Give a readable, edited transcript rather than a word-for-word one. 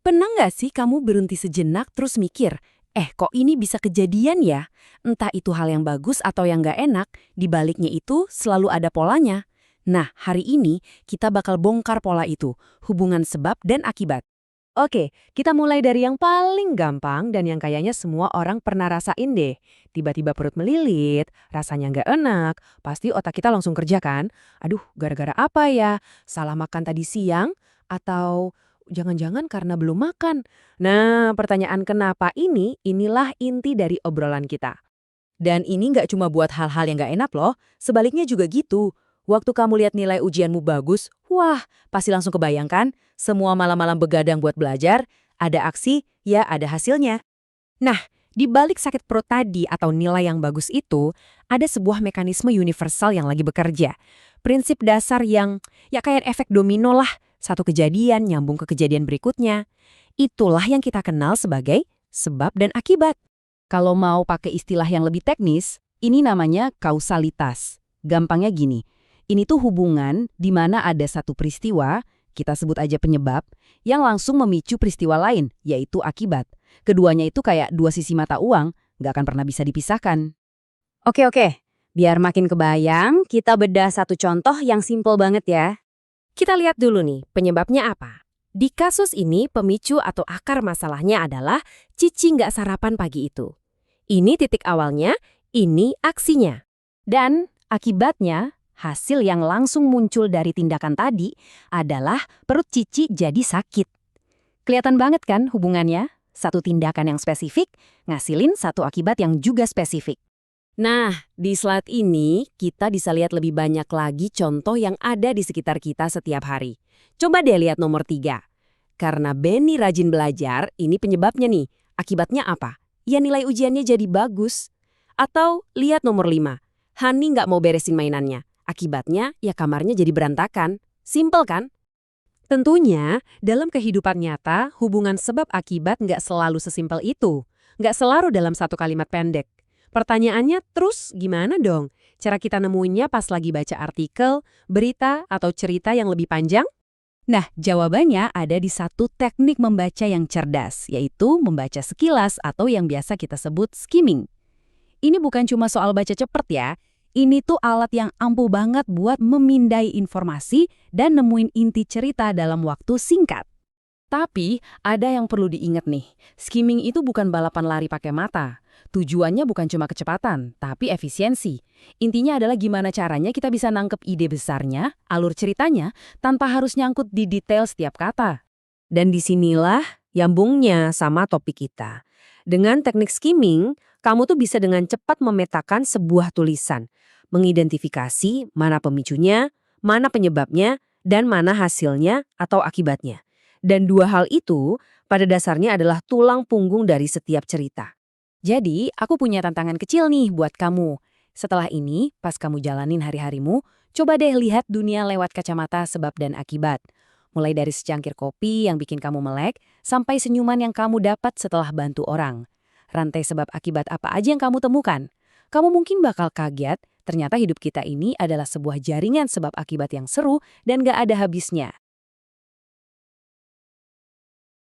Pernah nggak sih kamu berhenti sejenak terus mikir, kok ini bisa kejadian ya? Entah itu hal yang bagus atau yang nggak enak, di baliknya itu selalu ada polanya. Nah, hari ini kita bakal bongkar pola itu, hubungan sebab dan akibat. Oke, kita mulai dari yang paling gampang dan yang kayaknya semua orang pernah rasain deh. Tiba-tiba perut melilit, rasanya nggak enak, pasti otak kita langsung kerja kan? Aduh, gara-gara apa ya? Salah makan tadi siang? Atau jangan-jangan karena belum makan? Nah, pertanyaan kenapa inilah inti dari obrolan kita. Dan ini nggak cuma buat hal-hal yang nggak enak loh, sebaliknya juga gitu. Waktu kamu lihat nilai ujianmu bagus, wah, pasti langsung kebayangkan, semua malam-malam begadang buat belajar, ada aksi, ya ada hasilnya. Nah, di balik sakit perut tadi atau nilai yang bagus itu, ada sebuah mekanisme universal yang lagi bekerja. Prinsip dasar yang, ya kayak efek domino lah, satu kejadian nyambung ke kejadian berikutnya. Itulah yang kita kenal sebagai sebab dan akibat. Kalau mau pakai istilah yang lebih teknis, ini namanya kausalitas. Gampangnya gini, ini tuh hubungan di mana ada satu peristiwa, kita sebut aja penyebab, yang langsung memicu peristiwa lain, yaitu akibat. Keduanya itu kayak dua sisi mata uang, nggak akan pernah bisa dipisahkan. Oke, biar makin kebayang, kita bedah satu contoh yang simple banget ya. Kita lihat dulu nih, penyebabnya apa? Di kasus ini, pemicu atau akar masalahnya adalah Cici nggak sarapan pagi itu. Ini titik awalnya, ini aksinya. Dan akibatnya, hasil yang langsung muncul dari tindakan tadi adalah perut Cici jadi sakit. Kelihatan banget kan hubungannya? Satu tindakan yang spesifik, ngasilin satu akibat yang juga spesifik. Nah, di slide ini kita bisa lihat lebih banyak lagi contoh yang ada di sekitar kita setiap hari. Coba deh lihat nomor 3. Karena Benny rajin belajar, ini penyebabnya nih. Akibatnya apa? Ya nilai ujiannya jadi bagus. Atau lihat nomor 5. Hani nggak mau beresin mainannya. Akibatnya ya kamarnya jadi berantakan. Simple kan? Tentunya, dalam kehidupan nyata, hubungan sebab akibat nggak selalu sesimpel itu. Nggak selalu dalam satu kalimat pendek. Pertanyaannya terus gimana dong? Cara kita nemuinnya pas lagi baca artikel, berita, atau cerita yang lebih panjang? Nah, jawabannya ada di satu teknik membaca yang cerdas, yaitu membaca sekilas atau yang biasa kita sebut skimming. Ini bukan cuma soal baca cepet ya, ini tuh alat yang ampuh banget buat memindai informasi dan nemuin inti cerita dalam waktu singkat. Tapi, ada yang perlu diingat nih, skimming itu bukan balapan lari pakai mata. Tujuannya bukan cuma kecepatan, tapi efisiensi. Intinya adalah gimana caranya kita bisa nangkep ide besarnya, alur ceritanya, tanpa harus nyangkut di detail setiap kata. Dan disinilah nyambungnya sama topik kita. Dengan teknik skimming, kamu tuh bisa dengan cepat memetakan sebuah tulisan, mengidentifikasi mana pemicunya, mana penyebabnya, dan mana hasilnya atau akibatnya. Dan dua hal itu pada dasarnya adalah tulang punggung dari setiap cerita. Jadi, aku punya tantangan kecil nih buat kamu. Setelah ini, pas kamu jalanin hari-harimu, coba deh lihat dunia lewat kacamata sebab dan akibat. Mulai dari secangkir kopi yang bikin kamu melek, sampai senyuman yang kamu dapat setelah bantu orang. Rantai sebab akibat apa aja yang kamu temukan? Kamu mungkin bakal kaget, ternyata hidup kita ini adalah sebuah jaringan sebab akibat yang seru dan gak ada habisnya.